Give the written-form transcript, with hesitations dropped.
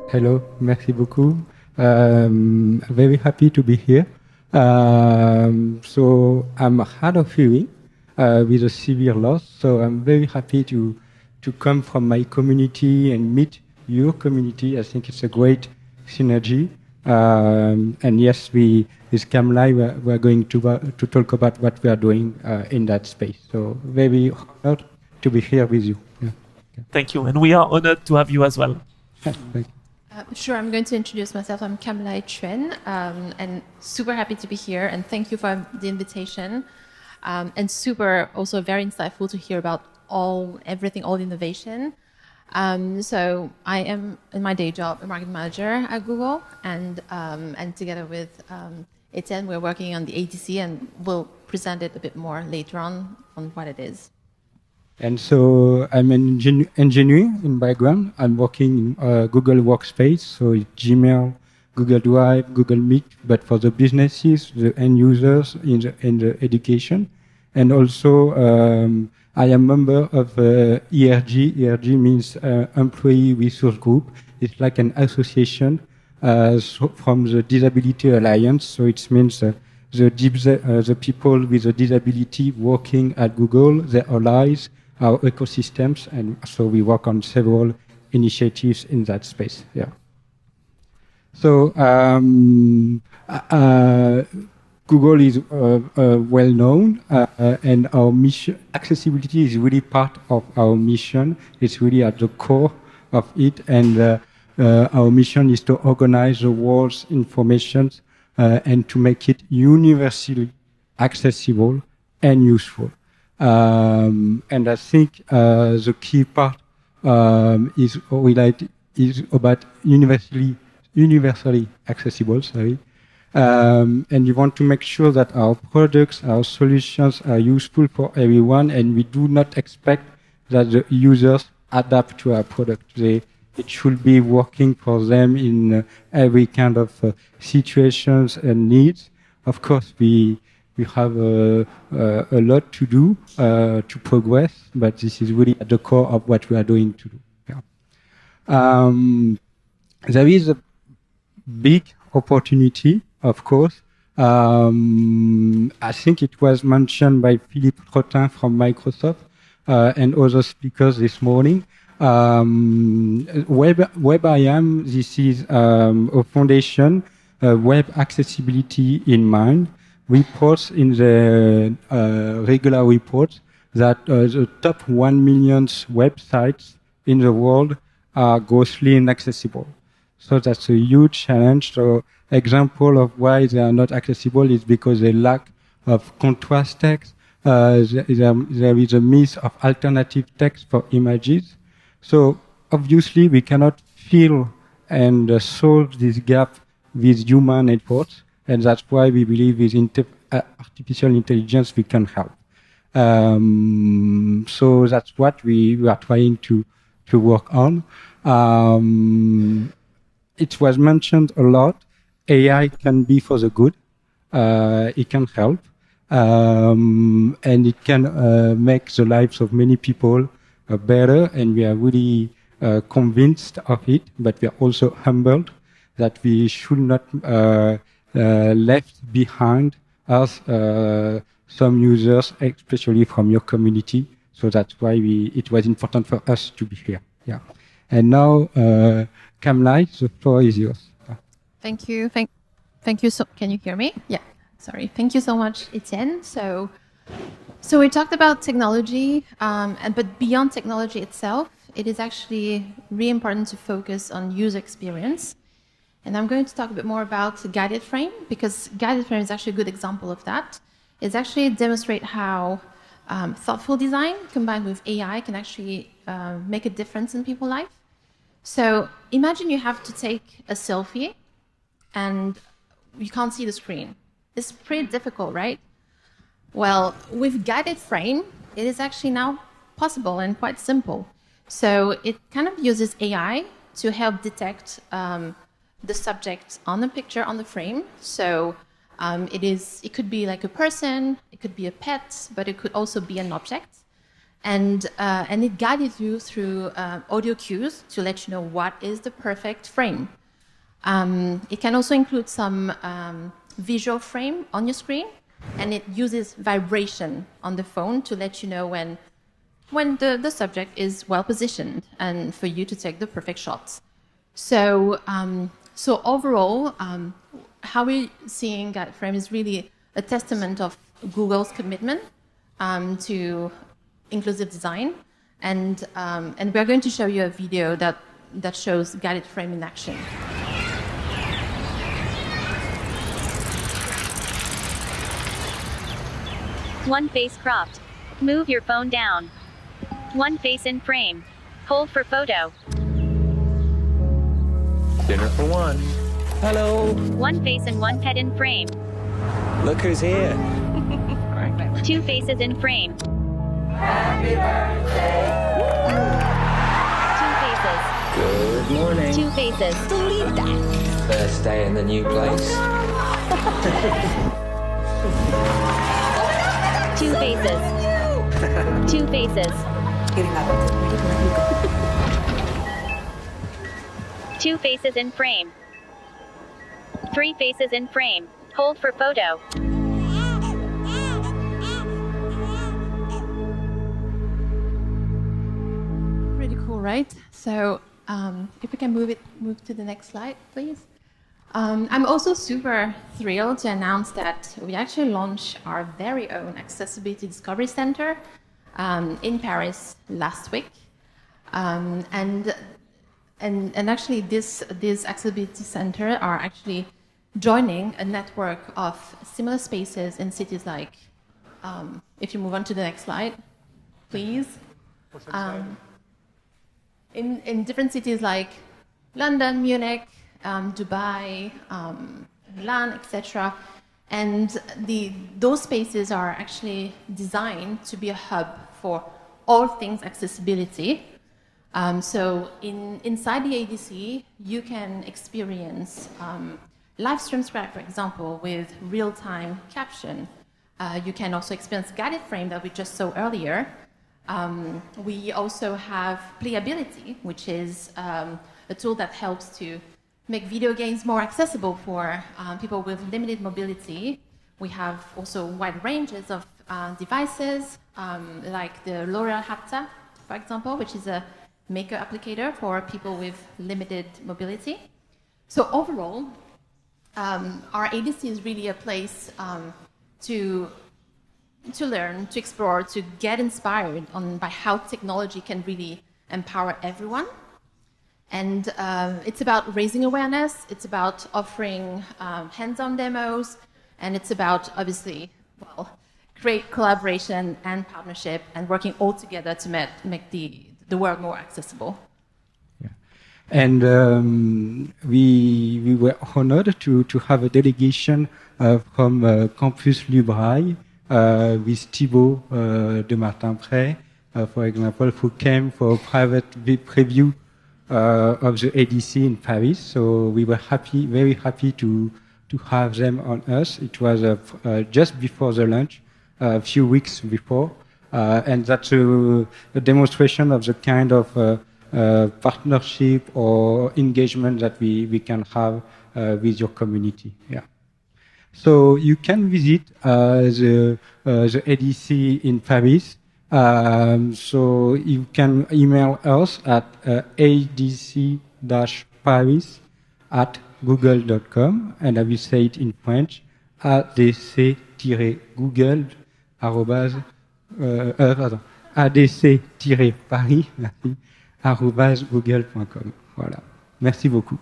Hello, merci beaucoup. Very happy to be here. So I'm hard of hearing with a severe loss, so I'm very happy to come from my community and meet your community. I think it's a great synergy. And yes, with KAMLAYE, we're going to talk about what we are doing in that space. So very honored to be here with you. Yeah. Thank you, and we are honored to have you as well. Thank you. Sure, I'm going to introduce myself. I'm KAMLAYE Etienne, and super happy to be here. And thank you for the invitation. And super also very insightful to hear about everything, all innovation. So I am in my day job a marketing manager at Google, and together with Etienne, we're working on the ATC, and we'll present it a bit more later on what it is. And so I'm an engineer in background. I'm working in Google Workspace, so it's Gmail, Google Drive, Google Meet, but for the businesses, the end users in the education. And also I am member of ERG. ERG means Employee Resource Group. It's like an association from the Disability Alliance. So it means the people with a disability working at Google, their allies, our ecosystems, and so we work on several initiatives in that space. Yeah. So Google is well known, and our mission, accessibility is really part of our mission. It's really at the core of it, and our mission is to organize the world's information and to make it universally accessible and useful. And I think the key part is about universally accessible. Sorry, and we want to make sure that our products, our solutions are useful for everyone, and we do not expect that the users adapt to our product. It should be working for them in every kind of situations and needs. Of course, we have a lot to do to progress, but this is really at the core of what we are doing to do. Yeah. There is a big opportunity, of course. I think it was mentioned by Philippe Trottin from Microsoft and other speakers this morning. WebIM, this is a foundation, web accessibility in mind. Reports in the regular reports that the top 1 million websites in the world are grossly inaccessible. So that's a huge challenge. So example of why they are not accessible is because they lack of contrast text. There is a miss of alternative text for images. So obviously we cannot fill and solve this gap with human efforts. And that's why we believe with artificial intelligence we can help. So that's what we are trying to work on. It was mentioned a lot. AI can be for the good. It can help. And it can make the lives of many people better. And we are really convinced of it, but we are also humbled that we should not left behind as some users, especially from your community. So that's why it was important for us to be here. Yeah. And now, KAMLAYE, the floor is yours. Thank you. Thank you. So, can you hear me? Yeah. Sorry. Thank you so much, Etienne. So we talked about technology, but beyond technology itself, it is actually really important to focus on user experience. And I'm going to talk a bit more about guided frame, because guided frame is actually a good example of that. It's actually demonstrate how thoughtful design combined with AI can actually make a difference in people's life. So imagine you have to take a selfie and you can't see the screen. It's pretty difficult, right? Well, with guided frame, it is actually now possible and quite simple. So it kind of uses AI to help detect the subject on the picture, on the frame. So it could be like a person, it could be a pet, but it could also be an object. and it guided you through audio cues to let you know what is the perfect frame. It can also include some visual frame on your screen, and it uses vibration on the phone to let you know when the subject is well positioned and for you to take the perfect shots. So, so overall, how we're seeing Guided Frame is really a testament of Google's commitment to inclusive design, and we're going to show you a video that shows Guided Frame in action. One face cropped. Move your phone down. One face in frame. Hold for photo. Dinner for one. Hello. One face and one head in frame. Look who's here. Two faces in frame. Two faces. Good morning. Two faces. Delete that. First day in the new place. Two faces. Two faces. Two faces in frame. Three faces in frame. Hold for photo. Pretty cool, right? So if we can move to the next slide, please. I'm also super thrilled to announce that we actually launched our very own Accessibility Discovery Center in Paris last week. And actually this Accessibility Center are actually joining a network of similar spaces in cities like, if you move on to the next slide, please. In different cities like London, Munich, Dubai, Milan, etc. And those spaces are actually designed to be a hub for all things accessibility. So inside the ADC, you can experience live streams, for example, with real-time caption. You can also experience guided frame that we just saw earlier. We also have playability, which is a tool that helps to make video games more accessible for people with limited mobility. We have also wide ranges of devices, like the L'Oreal Hapta, for example, which is a maker applicator for people with limited mobility. So overall, our ADC is really a place to learn, to explore, to get inspired by how technology can really empower everyone. And it's about raising awareness, it's about offering hands-on demos, and it's about, obviously, well, great collaboration and partnership and working all together to make the world more accessible. Yeah. And we were honored to have a delegation from Campus Lubrail with Thibaut de Martin-Pré, for example, who came for a private preview of the ADC in Paris. So we were very happy to have them on us. It was just before the launch, a few weeks before. And that's a demonstration of the kind of partnership or engagement that we can have with your community. Yeah. So you can visit the ADC in Paris. So you can email us at adc-paris@google.com, and I will say it in French, adc-paris@google.com. Voilà. Merci beaucoup.